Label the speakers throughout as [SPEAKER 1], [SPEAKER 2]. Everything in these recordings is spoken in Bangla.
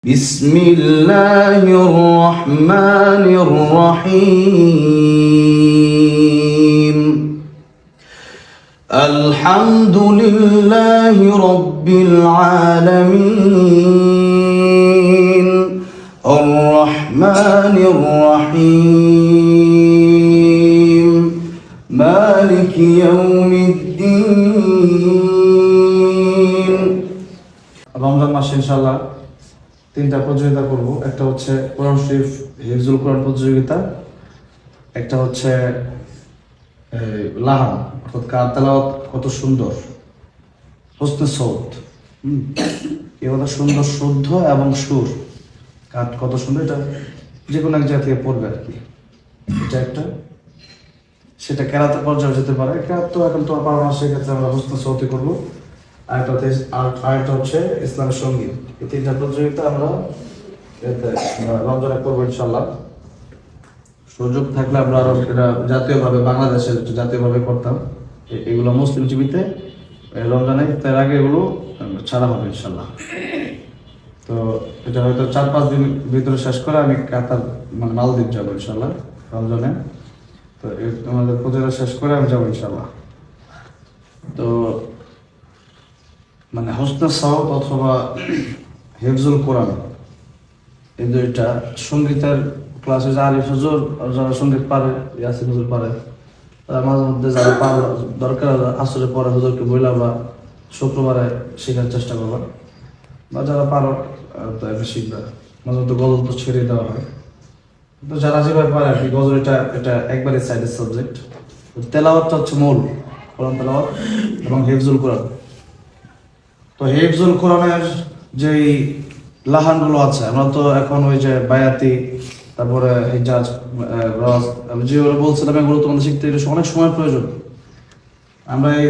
[SPEAKER 1] بسم الله الرحمن الرحيم الحمد لله رب العالمين الرحمن الرحيم مالك يوم الدين রমজান মাসে ইনশাআল্লাহ তিনটা প্রতিযোগিতা করব। একটা হচ্ছে কোরআন শরীফ হিফজুল কোরআন প্রতিযোগিতা, একটা হচ্ছে লাহান অর্থাৎ কার তেলাওয়াত কত সুন্দর, হোসনে সৌত, এ কথা সুন্দর শুদ্ধ এবং সুর কার কত সুন্দর, এটা যে কোনো এক জায়গা থেকে পড়বে আর কি। এটা একটা, সেটা কেরাতে পর্যায়ে যেতে পারে। কেরাত তো এখন তো পারবো না, সেক্ষেত্রে আমরা হোসনে সৌতি করবো। আরেকটা হচ্ছে ইসলামের সঙ্গীত। এই তিনটা প্রতিযোগিতা আমরা রমজানে করবো ইনশাল্লাহ। সুযোগ থাকলে আমরা আরো এটা জাতীয়ভাবে, বাংলাদেশের জাতীয়ভাবে করতাম। এগুলো মুসলিম টিভিতে রমজানে তার আগে এগুলো ছাড়া হবে ইনশাল্লাহ। তো এটা হয়তো 4-5 দিন ভিতরে শেষ করে আমি কাতার মানে মালদ্বীপ যাবো ইনশাল্লাহ রমজানে। তো আমাদের প্রতিযোগিতা শেষ করে আমি যাবো ইনশাল্লাহ। তো মানে হোসনে সওত অথবা হিফজুল কোরআন, এই দুইটা সঙ্গীতের ক্লাসে আরিফ হুজুর যারা সঙ্গীত পারে, ইয়াসিন হুজুর পারে, তারা মাঝে মধ্যে যারা পারে দরকার আসরে পরে হুজুরকে বইলা বা শুক্রবারে শেখার চেষ্টা করবা, বা যারা পারো তো এটা শিখবে। মাঝে মধ্যে গজল তো ছেড়ে দেওয়া হয়, তো যারা যেভাবে পারে আর কি। গজল এটা একবারে সাইডের সাবজেক্ট, তেলাওয়াতটা হচ্ছে মূল, কোরআন তেলাওয়াত এবং হিফজুল কোরআন। তো হিফজুল কোরআনের যেই লাহানগুলো আছে, আমরা তো এখন ওই যে বায়াতি, তারপরে হিজাজ, রস, আমি যেগুলো বলছিলাম এগুলো তোমাদের শিখতে অনেক সময় প্রয়োজন। আমরা এই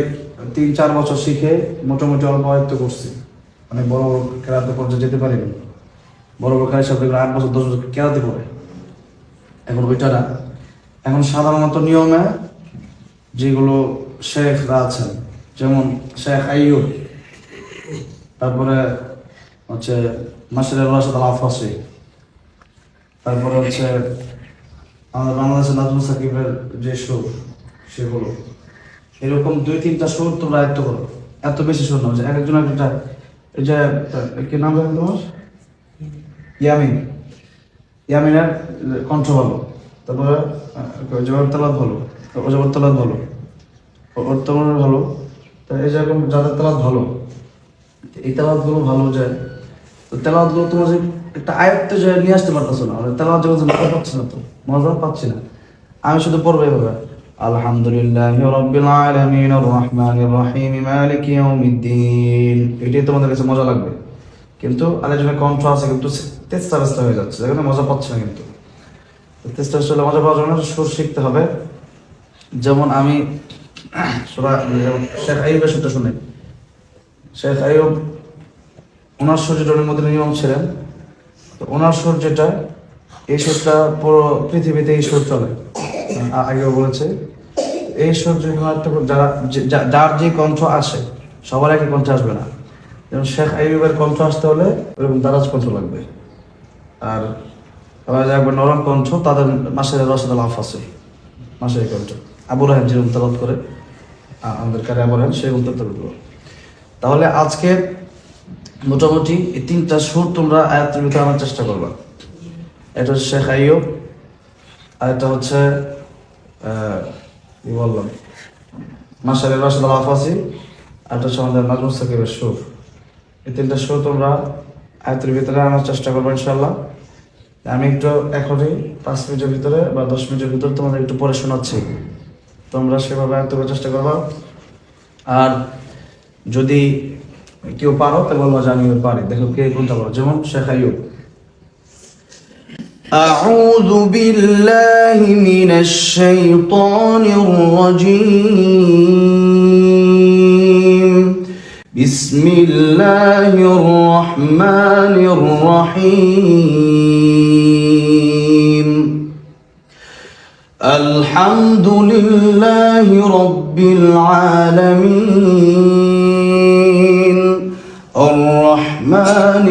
[SPEAKER 1] 3-4 বছর শিখে মোটামুটি অল্প আয়ত্ত করছি, মানে বড় বড় কেরাতে পর্যায়ে যেতে পারিনি। বড় বড় কারের সাথে 8 বছর 10 বছর কেরাতে পড়ে, এখন ওইটা না। এখন সাধারণত নিয়মে যেগুলো শেখরা আছেন, যেমন শেখ আইয়ুব, তারপরে হচ্ছে মাসের রাশেদ আল আফাসি, তারপরে হচ্ছে আমাদের বাংলাদেশের নাজমুল সাকিবের যে সুর, সেগুলো এরকম 2-3টা সুর তোমরা আয়ত্ত করো। এত বেশি সুর না, যে একজন একটা, এই যে কি নাম জানেন তোমার, ইয়ামিনের কণ্ঠ ভালো, তারপরে জবাব তালাত ভালো, জবাব তালাত ভালো, ওর তোমার ভালো। তো এই যেরকম যাদের তালাত ভালো, এই তেলাওয়াতগুলো ভালো যায়। তো তেলাওয়াতগুলো তোমার যে একটা আয়ত্তে যায় নিয়ে আসতে পারতেছো না, তেলাওয়াত যখন মজা পাচ্ছি না, তো মজা পাচ্ছি না। আমি শুধু পড়বো এভাবে, আলহামদুলিল্লাহি রাব্বিল আলামিন আর রহমানির রহিম মালিকি ইয়াউমিদ্দিন, এটাই তোমাদের কাছে মজা লাগবে। কিন্তু আরেকজনের কণ্ঠ আছে কিন্তু তেস্তা বেস্তা হয়ে যাচ্ছে, যেখানে মজা পাচ্ছে না। কিন্তু তেস্তা বেস্তা হলে মজা পাওয়ার জন্য সুর শিখতে হবে। যেমন আমি শেখ আইয়ুবের সুরটা শুনে, শেখ আইয়ুব ওনার সুর যেটা উনি মদিনা ইমাম ছিলেন, তো ওনার সুর যেটা, এই সুরটা পুরো পৃথিবীতে এই সুর চলে। আগেও বলেছে এই সুর যদি যার যে কণ্ঠ আসে, সবার একই কণ্ঠ আসবে না। যেমন শেখ আইয়ুবের কণ্ঠ আসতে হলে ওরকম দারাজ কণ্ঠ লাগবে, আর আবার যাবে নরম কণ্ঠ, তাদের মাসের রাশেদ আল আফাসি, মাসের কণ্ঠ, আবু রাহেন যেরকম তেলাওয়াত করে, আমাদের কারে আবু রাহেন সেরকম তেলাওয়াত করে। তাহলে আজকে মোটামুটি এই 3টা সুর তোমরা আয়াতের ভিতরে আনার চেষ্টা করবা। এটা হচ্ছে শেখ আইয়ুব, আর এটা হচ্ছে কি বললাম, মাসের রাশেদ আল আফাসি, আর এটা হচ্ছে আমাদের নাজমুল সাকিবের সুর। এই 3টা সুর তোমরা আয়াতের ভিতরে আনার চেষ্টা করবো ইনশাল্লাহ। আমি একটু এখনই 5 মিনিটের ভিতরে বা 10 মিনিটের ভিতরে তোমাদের একটু পড়ে শোনাচ্ছি, তোমরা সেভাবে আয়ত্ত করার চেষ্টা করবা। আর যদি কেউ পারো তো বলবো যে আমি পারি, দেখো কে কোনটা পারো। যেমন শেখ আইয়ুব, আউযু বিল্লাহি মিনাশ শাইতানির রাজীম বিসমিল্লাহির রহমানির রহিম আলহামদুলিল্লাহি রাব্বিল আলামিন الرحمن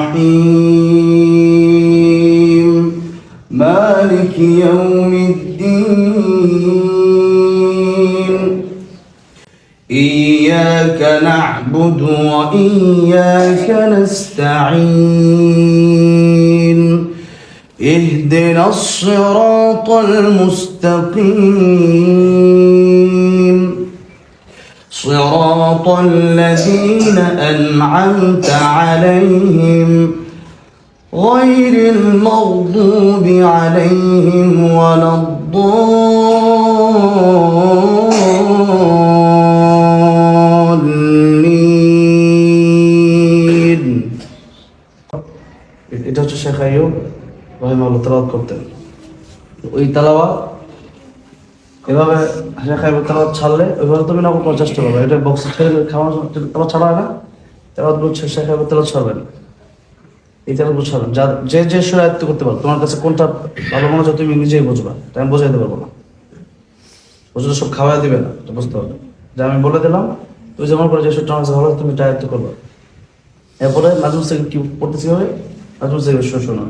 [SPEAKER 1] الرحيم مالك يوم الدين إياك نعبد وإياك نستعين اهدنا الصراط المستقيم صراط الذين أنعمت عليهم غير المغضوب عليهم ولا الضالين. এটা হচ্ছে শেখ আইয়ুব রাহিমাহুল্লাহ তেলাওয়াত করতেন। ওই তেলাওয়াত এভাবে শেখ আইয়ুব তেলাওয়াত ছাড়লে ওইভাবে তুমি নকল করার চেষ্টা করবে। এটা বক্সে ছেড়ে খাওয়ানোর তেলাওয়াত ছাড়া হয় না, তেলাওয়াত বলছে শেখ আইয়ুব তেলাওয়াত ছাড়বেন, এই তেলাওয়াত ছাড়বেন। যে যে সুর আয়ত্ত করতে পারো, তোমার কাছে কোনটা ভালো মনে হচ্ছে তুমি নিজেই বুঝবা, তাই আমি বোঝাইতে পারবো না। বুঝলে সব খাওয়া দিবে না, বুঝতে হবে যে আমি বলে দিলাম তুই যেমন করে যে সুরটা আমার কাছে ভালো তুমি এটা আয়ত্ত করবা। এরপরে নাজমুল থেকে কি পড়তেছি হবে, নাজমুল থেকে সুর শোনা।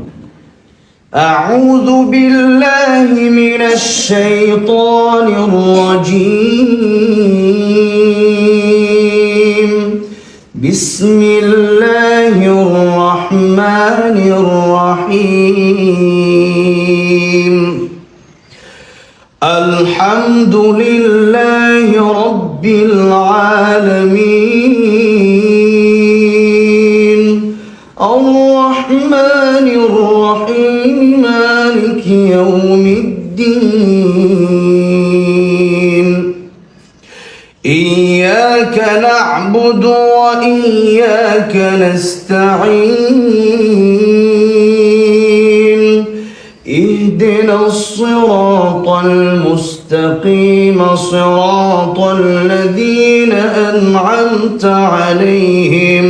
[SPEAKER 1] أعوذ بالله من الشيطان الرجيم بسم الله الرحمن الرحيم الحمد لله رب العالمين الرحمن الرحيم مالك يوم الدين إياك نعبد وإياك نستعين اهدنا الصراط المستقيم صراط الذين أنعمت عليهم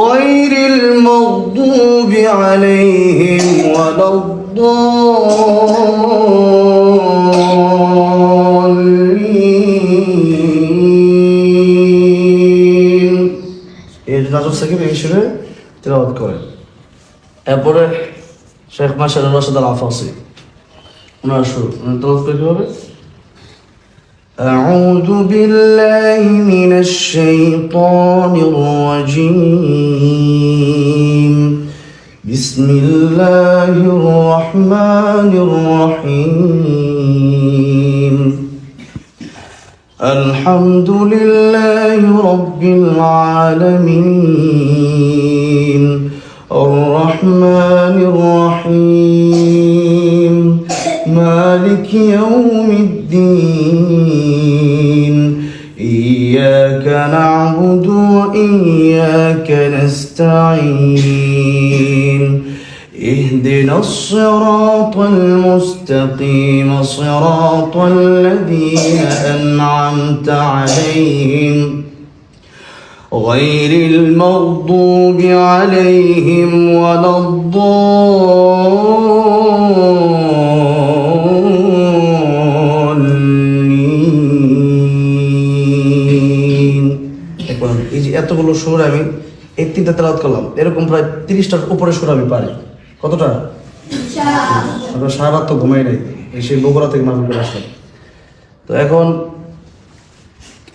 [SPEAKER 1] غير المغضوب عليهم ولا الضالين. এই নাজম সাকিব এই সুরে তেলাওয়াত করেন। এরপরে শেখ মাশারুর রশিদ আল আফাসি ওনার সুর তেলাওয়াত করে কিভাবে? أعوذ بالله من الشيطان الرجيم بسم الله الرحمن الرحيم الحمد لله رب العالمين الرحمن الرحيم مالك يوم الدين إياك نعبد وإياك نستعين اهدنا الصراط المستقيم صراط الذين أنعمت عليهم غير المغضوب عليهم ولا الضالين. এই যে এতগুলো সুর আমি এই তিনটা তেলাওয়াত করলাম, এরকম প্রায় 30টার উপরে সুর আমি পারি। কতটা? আমরা সারা রাত তো ঘুমাই নাই, এই সেই বগুড়া থেকে মাহফিল করে আসলাম। তো এখন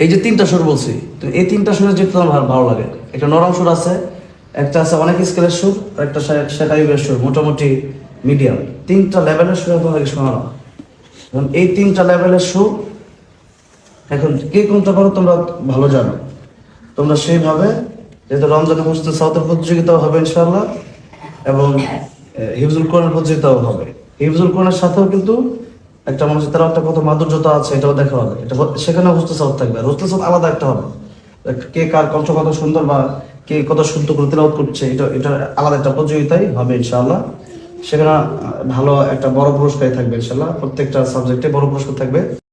[SPEAKER 1] এই যে তিনটা সুর বলছি, তো এই তিনটা সুরের যেটা আমার ভালো লাগে, একটা নরম সুর আছে, একটা আছে অনেক স্কেলের সুর, আর একটা শেখ আইয়ুবের সুর মোটামুটি মিডিয়াম। তিনটা লেভেলের সুর আপনাকে শোনানো। এখন এই তিনটা লেভেলের সুর এখন কে কোনটা পারো তোমরা ভালো জানো, তোমরা সেইভাবে, যেহেতু রমজানে হোস্টেল সাউথের প্রতিযোগিতাও হবে ইনশাআল্লাহ, এবং হিফজুল কোরআনের প্রতিযোগিতাও হবে। হিফজুল কোরআনের সাথেও কিন্তু একটা মানুষের তারা একটা কত মাধুর্যতা আছে এটাও দেখা হবে। এটা সেখানে হোস্টেল সাউথ থাকবে, আর হোস্টেল সাউথ আলাদা একটা হবে, কে কার কণ্ঠ কত সুন্দর বা কে কত শুদ্ধ করে তেলাওয়াত করছে, এটা আলাদা একটা প্রতিযোগিতাই হবে ইনশাআল্লাহ। সেখানে ভালো একটা বড় পুরস্কারই থাকবে ইনশাআল্লাহ, প্রত্যেকটা সাবজেক্টে বড় পুরস্কার থাকবে।